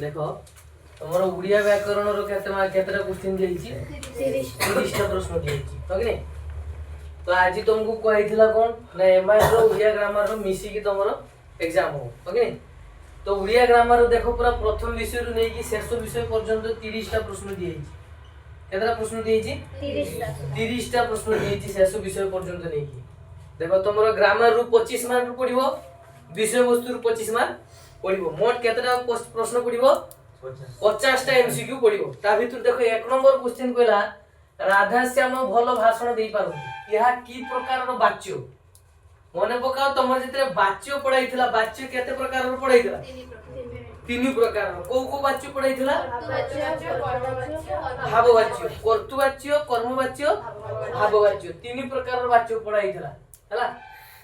देखो तमर उड़िया व्याकरण रो केतरा क्वेश्चन देइची 30 टा प्रश्न देइची हो कि नहीं। तो आज तुमको कहिथिला कोन ना एमआई रो उड़िया ग्रामर रो मिसी की तमरो एग्जाम हो कि नहीं। तो उड़िया ग्रामर रो देखो पूरा प्रथम विषय रो नै कि शेष विषय पर्यंत 30 टा प्रश्न देइची। केतरा प्रश्न देइची 30 टा प्रश्न देइची शेष विषय पर्यंत नै कि। देखो तमरो ग्रामर रो 25 मार्क पडिबो, विषय वस्तु रो 25 मार्क पडिबो, मोट केतरा प्रश्न पडिबो 50 टा एमसीक्यू पडिबो। ता भीतर देखो एक नंबर क्वेश्चन कहला राधा श्याम भलो भाषण देई पारु, यहा की प्रकार रो वाच्य मने पकाओ। तमर जितरे वाच्य पढाइथिला, वाच्य केते प्रकार रो पढाइथिला? तीन प्रकार रो। को वाच्य पढाइथिला? भाववाच्य, कर्तृवाच्य, कर्मवाच्य, भाववाच्य, तीन प्रकार रो वाच्य पढाइथिला हला।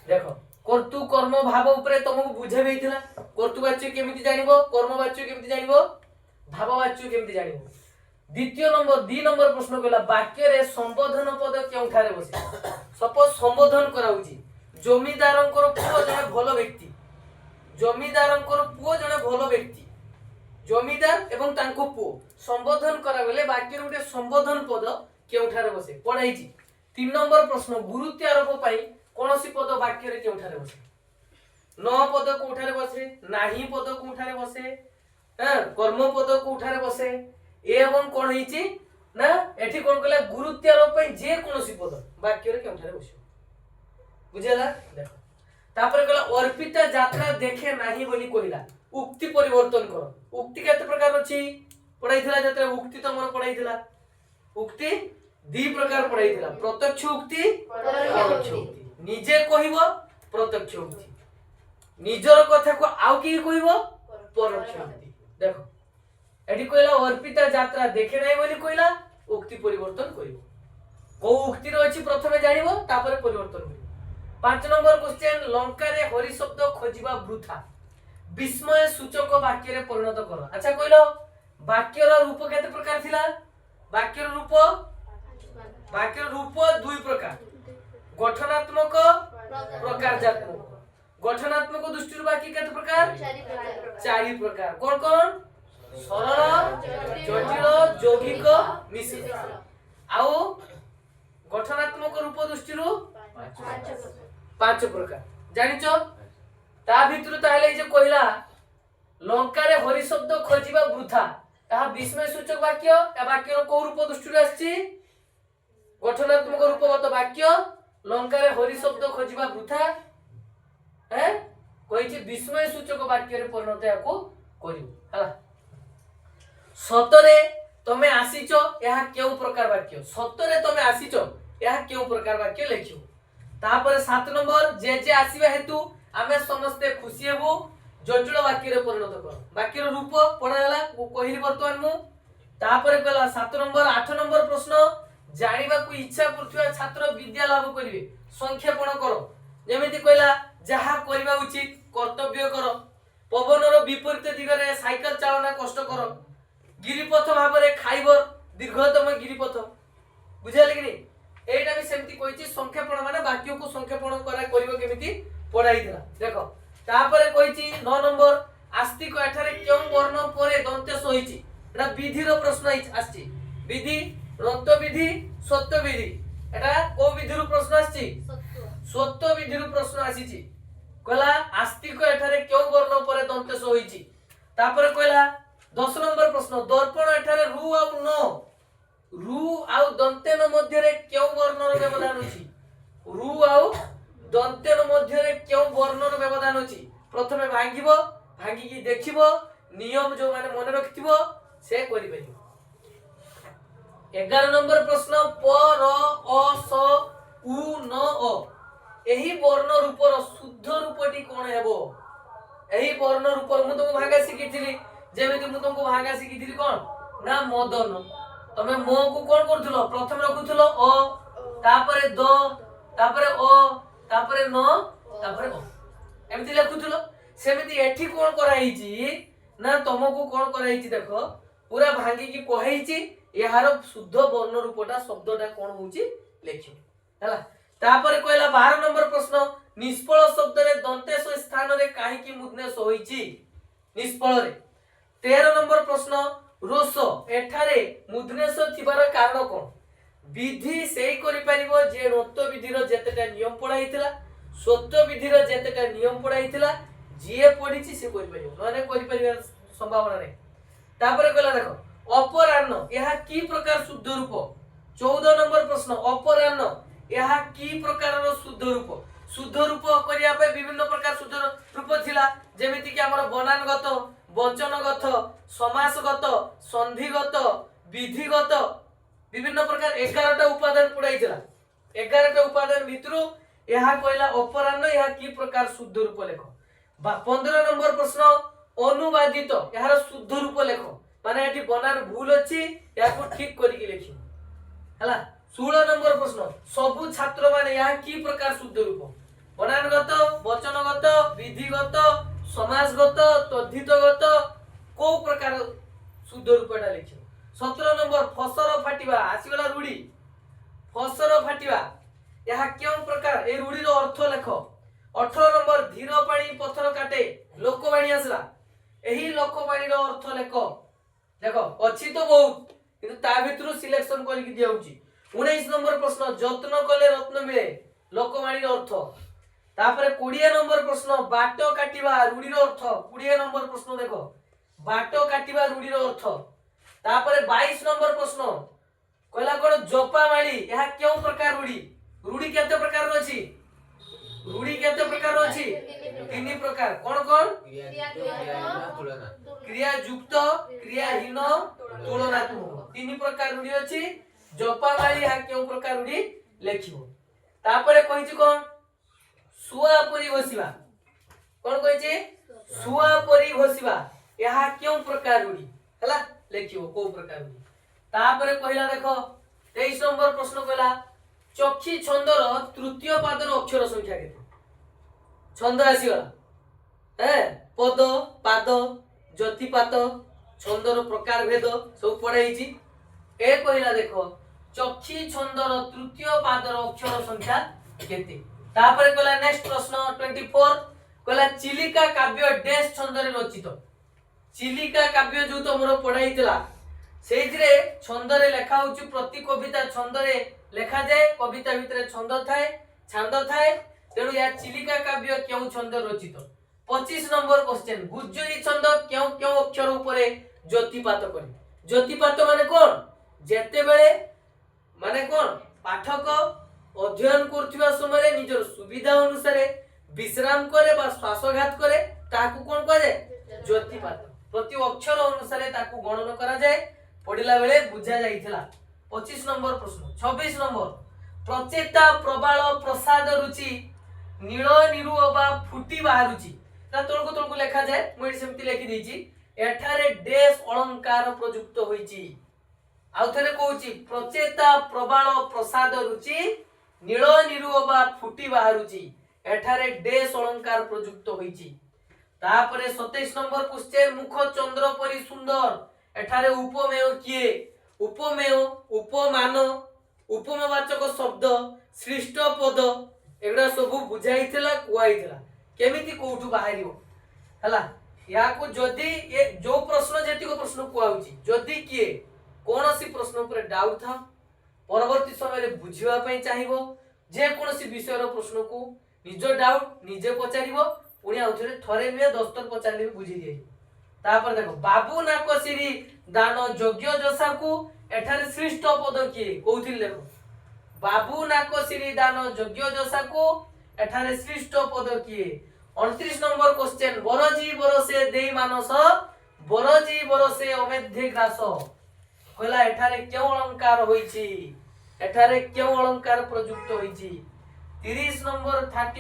देखो कर्तृ कर्म भाव ऊपर तुमको बुझे बेइथिला। कर्तृवाच्य केमिति जानिबो, कर्मवाच्य केमिति जानिबो, भाववाच्य केमिति जानिबो। द्वितीय नंबर 2 नंबर प्रश्न कहला वाक्य रे संबोधन पद केउठारे बसे। सपोज संबोधन कराउची जमीदारंकर पुओ जने भलो व्यक्ति, जमीदारंकर पुओ जने भलो व्यक्ति, जमीदार एवं तांको पुओ संबोधन करा गेले वाक्य रे उठे संबोधन पद केउठारे बसे पढाइची। 3 नंबर प्रश्न गुरुत्व आरोप पई कोनोसी पद वाक्य रे केउठारे बसे। न पद कोठारे बसे, नाही पद कोठारे बसे, कर्म पद कोठारे बसे एवं कोन हिची ना एठी कोन कहला गुरुत्व आरोप पई जे कोनोसी पद वाक्य रे केउठारे बसे बुझेला। देखो तापर कहला अर्पिता यात्रा देखे नाही बोली कहिला, उक्ति परिवर्तन करो। उक्ति केते प्रकार अछि पढाइथिला, जते उक्ति तमरो पढाइथिला। उक्ति 2 प्रकार पढाइथिला, प्रत्यक्ष उक्ति, परोक्ष उक्ति। निजे कहिबो प्रत्यक्ष उक्ति, निजर कथा को आउ की कहिबो परोक्ष उक्ति। देखो एठी कहला अर्पिता यात्रा देखे नाही बोली कहिला, उक्ति परिवर्तन करिवो। को उक्ति रो अछि प्रथमे जानिबो तापर परिवर्तन करिवो। 5 नंबर क्वेश्चन लंका रे हरि शब्द खोजिबा वृथा विस्मय सूचक वाक्य रे परिणत करो। अच्छा कहलो वाक्य रो रूप केते प्रकार थिला? वाक्य रो रूप 2 प्रकार, गठनात्मक, प्रकारजात्मक। गठनात्मक दृष्टि वाक्य केते प्रकार? 4 प्रकार। कोन कोन? सरल, जटिल, यौगिक, मिश्रित। आउ गठनात्मक रूप दृष्टि 5 प्रकार जानिचो। ता भितर ताले जे कहिला लंका रे हरि शब्द खोजिबा वृथा, ता विस्मय सूचक वाक्य। या वाक्य रो को रूप दृष्टि आछि? गठनात्मक रूपगत वाक्य। लंका रे हरि शब्द खोजिबा वृथा कहिछि विस्मय सूचक वाक्य रे परिणत याको करिवो हला। सतरे तमे आसीचो यहा केउ प्रकार वाक्य, सतरे तमे आसीचो यहा केउ प्रकार वाक्य लेखियो। तापर 7 नंबर जे आसीबा हेतु आमे समस्त खुशी हेबो, जटिल वाक्य रे परिणत करो। वाक्य रो रूप पढाला कहिली वर्तमान मु। तापर कहला 7 नंबर 8 नंबर प्रश्न जानिबा को इच्छा करथुवा छात्र विद्या लाभ करिवे, संक्षेपण करो। जेमिति कहला जहा करिबा उचित कर्तव्य करो, पवन रो विपरीत दिगरे साइकिल चालना कष्ट करो, गिरिपथ भाबरे खाइबर दीर्घतम गिरिपथ बुझाले कि नहीं। एटा भी सेमति कहिछि संक्षेपण माने वाक्य को संक्षेपण करिवो केमिति पढाइदिला। देखो तापर कहिछि 9 नंबर आस्तिक एठारे केउ वर्ण परे दंतेश होइछि, एटा विधि रो प्रश्न आछि। विधि रत्व विधि, सत्व विधि, एटा को विधि रो प्रश्न आछि? सत्व विधि रो प्रश्न आछिछि। कहला आस्तिक एठारे केउ वर्ण परे दंतेश होइछि। तापर कहला 10 नंबर प्रश्न दर्पण एठारे रु आउ न, रु आउ दंतेन मध्य रे केउ वर्ण रो व्यवधान अछि? रु आउ दंतेन मध्य रे केउ वर्ण रो व्यवधान अछि? प्रथमे भांगिबो, भांगी की देखिबो, नियम जो माने मन रखिबो से करि परिबो। 11 नंबर प्रश्न प र अ स उ न अ एही वर्ण रूपर शुद्ध रूपटी कोन हेबो? एही वर्ण रूपर मु तुमको भांगा सिखिथिली, जेमिति मु तुमको भांगा सिखिथिली कोन ना मदन। तमे म को कोन करथुलो? प्रथम रखुथुलो अ, तापरे द, तापरे अ, तापरे न, तापरे अ, एमिति लिखुथुलो। सेमिति एठी कोन कराइछि ना तुमको कोन कराइछि? देखो पूरा भांगी की कहैछि यार शुद्ध वर्ण रूपटा शब्दटा कोन होउछि लेखियो हला। तापरे कहला 12 नंबर प्रश्न निष्फल शब्द रे दंतेश स्थान रे काहे की मुद्नेश होइछि? निष्फल रे 13 नंबर प्रश्न रोष एठारे मुद्नेश थिबार कारण कोन विधि सेई करि परिबो जे नोत विधिर जेतेटा नियम पढाइथिला स्वत विधिर जेतेटा नियम पढाइथिला जे पढिछि से करि परिबो माने करि परिबार संभावना नै तापरे कहला देखो अपराह्न यह की प्रकार शुद्ध रूप 14 नंबर प्रश्न अपराह्न यह की प्रकार शुद्ध रूप करिया पे विभिन्न प्रकार शुद्ध रूप थिला जेमिति कि हमर बनानगत वचनगत समासगत संधिगत विधिगत विभिन्न प्रकार 11टा उपादान पढाइथिला 11टा उपादान भितरु यह कहला अपराह्न यह की प्रकार शुद्ध रूप लेख 15 नंबर प्रश्न अनुवादित यार शुद्ध रूप लेख माने एठी बनान भूल अछि याको ठीक करिके लेखियो हला 16 नंबर प्रश्न सबु छात्र माने यह की प्रकार शुद्ध रूप बनानगत वचनगत विधिगत समासगत तद्धितगत को प्रकार शुद्ध रूपटा लिखियो 17 नंबर फसर फाटिबा आसीगला रूढी फसर फाटिबा यह क्यों प्रकार ए रूढी रो अर्थ लेख 18 नंबर धीर पानी पत्थर काटे लोकवाणी आसला एही लोकवाणी रो अर्थ लेख देखो अछि तो बहुत किंतु ता भितरु सिलेक्शन करि कि दियाउची 19 नंबर प्रश्न जत्न कले रत्न मिले लोकवाणी रो अर्थ तापरे 20 नंबर प्रश्न बाटो काटिबा रूढी रो अर्थ 20 नंबर प्रश्न देखो बाटो काटिबा रूढी रो अर्थ तापरे 22 नंबर प्रश्न कहला कोन जोपा माली यह क्यों प्रकार रूढी रूढी केते प्रकार रो अछि रूढी केते प्रकार रो अछि तीन प्रकार कोन कोन क्रिया युक्त क्रियाहीन तुलनात्मक तीन प्रकार रूढी अछि जोपा माली यह क्यों प्रकार रूढी लेखिबो तापरे कहिछि कोन सुआ परी घोषिबा कोन कहिछि सुआ परी घोषिबा यह क्यों प्रकार रूढी हला लेखिबो को प्रकार रूढी तापरे कहिला देखो 23 नंबर प्रश्न कहला चक्षी छंदर तृतीय पादर अक्षर संख्या केते छंद आसीगला पद पाद ज्योतिपात छंदर प्रकार भेद सब पढाइछि ए कहिला देखो चक्षी छंदर तृतीय पादर अक्षर संख्या केते तापरे कहला नेक्स्ट प्रश्न 24 कहला चिलिका काव्य डैश छंदरे रचित चिलिका काव्य जो तमरो पढाइतला सेइथिरे छंदरे लेखा होची प्रति कविता छंदरे लेखा जाए कविता भितरे छंद थाए छंद थाए तेणु या चिलिका काव्य क्यों छंद रचित 25 नंबर क्वेश्चन गुज्जरी छंद क्यों क्यों अक्षर ऊपरे ज्योतिपात करे ज्योतिपात माने कोन जेते बेले माने कोन पाठक अध्ययन करथिबा समय निजर सुविधा अनुसार विश्राम करे बा श्वासघात करे ताकू कोन कहे ज्योतिपात प्रति अक्षर अनुसार ताकू गणना करा जाए पढिला बेले बुझा जाइथिला 25 नंबर प्रश्न 26 नंबर प्रचेता प्रबाल प्रसाद रुचि नील निरु बा फुटी बाहरुचि ता तळको लेखा जाए मुई सेमति लेखि देछि एठारे डैश अलंकार प्रयुक्त होईछि आउथरे कहूछि प्रचेता प्रबाल प्रसाद रुचि नील निरु बा फुटी बाहरुचि एठारे डैश अलंकार प्रयुक्त होईछि तापरे 27 नंबर क्वेश्चन मुख चंद्र परि सुंदर एठारे उपमेय किए उपमेय उपमान उपमवाचक शब्द श्रेष्ठ पद एगुडा सब बुझाइथिला कुआइथिला केमिति कोठु बाहरिबो हला याको जदी ए जो प्रश्न जेति को प्रश्न कुआउची जदी किए कोनोसी प्रश्न पर डाउट था परवर्ती समय रे बुझिबा पई चाहिबो जे कोनोसी विषय रो प्रश्न को निज डाउट निजे पचारिबो पुणी आउथरे थरे नुए 10 थर पचारले बुझी दिए तापर देखो बाबू नाको सिरी दान योग्य जसा को एठारे श्रेष्ठ पद किए कोथिल देखो बाबू नाको सिरी दान योग्य जसा को एठारे श्रेष्ठ पद किए 29 नंबर क्वेश्चन बरजी बरसे देई मानस बरजी बरसे अमेध्य ग्रास कहला एठारे क्यों अलंकार होईची एठारे क्यों अलंकार प्रयुक्त होईची 30 नंबर 30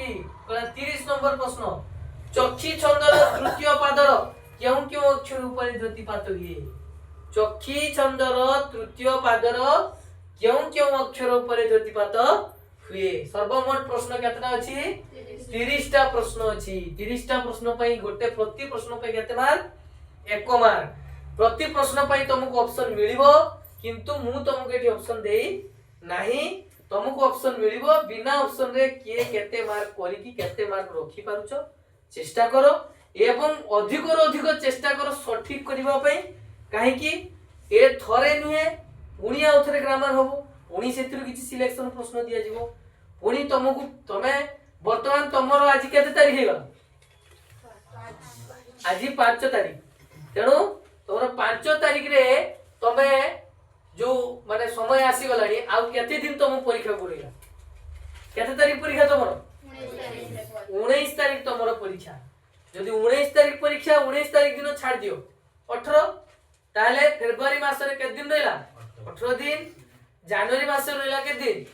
कहला 30 नंबर प्रश्न चक्षी छंदर तृतीय पादर क्यों क्यों अक्षर ऊपर ज्योतिपात हुए चक्षी छंदर तृतीय पादर क्यों क्यों अक्षर ऊपर ज्योतिपात हुए सर्वमोट प्रश्न केतना अछि 30 टा प्रश्न अछि 30 टा प्रश्न पई गोटे प्रति प्रश्न पई केते मार्क 1 मार्क प्रति प्रश्न पई तुमको ऑप्शन मिलिबो किंतु मु तुमको एठी ऑप्शन देई नाही तुमको ऑप्शन मिलिबो बिना ऑप्शन रे किए केते मार्क करी कि केते मार्क रखी पारुछो चेष्टा करो एवं अधिक अधिक चेष्टा कर सठिक करबा पई काहे कि ए थरे नुहे पुणी आउ थरे ग्रामर हबो पुणी सेतिर किछि सिलेक्शन प्रश्न दिया जिवो पुणी तुमको तमे वर्तमान तमरो आज केते तारीख हेगा आज 5 तारीख तेणु तमरो 5 तारीख रे तमे जो माने समय आसी गलानी आउ केते दिन तुम परीक्षा करेगा केते तारीख परीक्षा तमरो 19 तारीख तमरो परीक्षा जदि 19 तारीख परीक्षा 19 तारीख दिन छाड़ दियो 18 ताले फेब्रुआरी मास रे केते दिन रहला 18 दिन जनवरी मास रे रहला केते दिन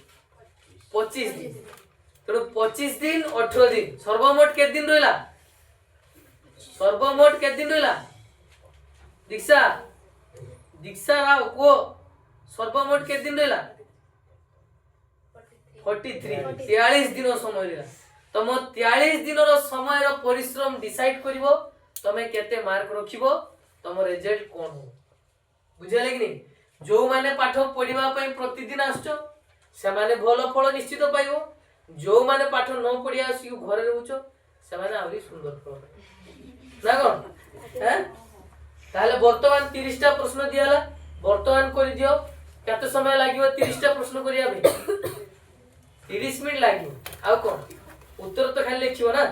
25 दिन तेणु 25 दिन 18 दिन सर्वमोट केते दिन रहला सर्वमोट केते दिन रहला दीक्षा दीक्षा राव को सर्वमोट केते दिन रहला 43 43 दिन समय रहला तम 43 दिन रो समय रो परिश्रम डिसाइड करिवो तमे केते मार्क रखिवो तम रिजल्ट कोन हो बुझले कि नहीं जो माने पाठ पढिबा पई प्रतिदिन आछो से माने भलो फल निश्चित पाइबो जो माने पाठ न पढिया आसी घरे रहउछो से माने आउरी सुंदर फल ना कोन हैं ताले वर्तमान 30 टा प्रश्न दियाला वर्तमान करि दियो केते समय लागिवो 30 टा प्रश्न करिया बे 30 मिनिट लागिवो आ कोन उत्तर तो खाली लिखियो ना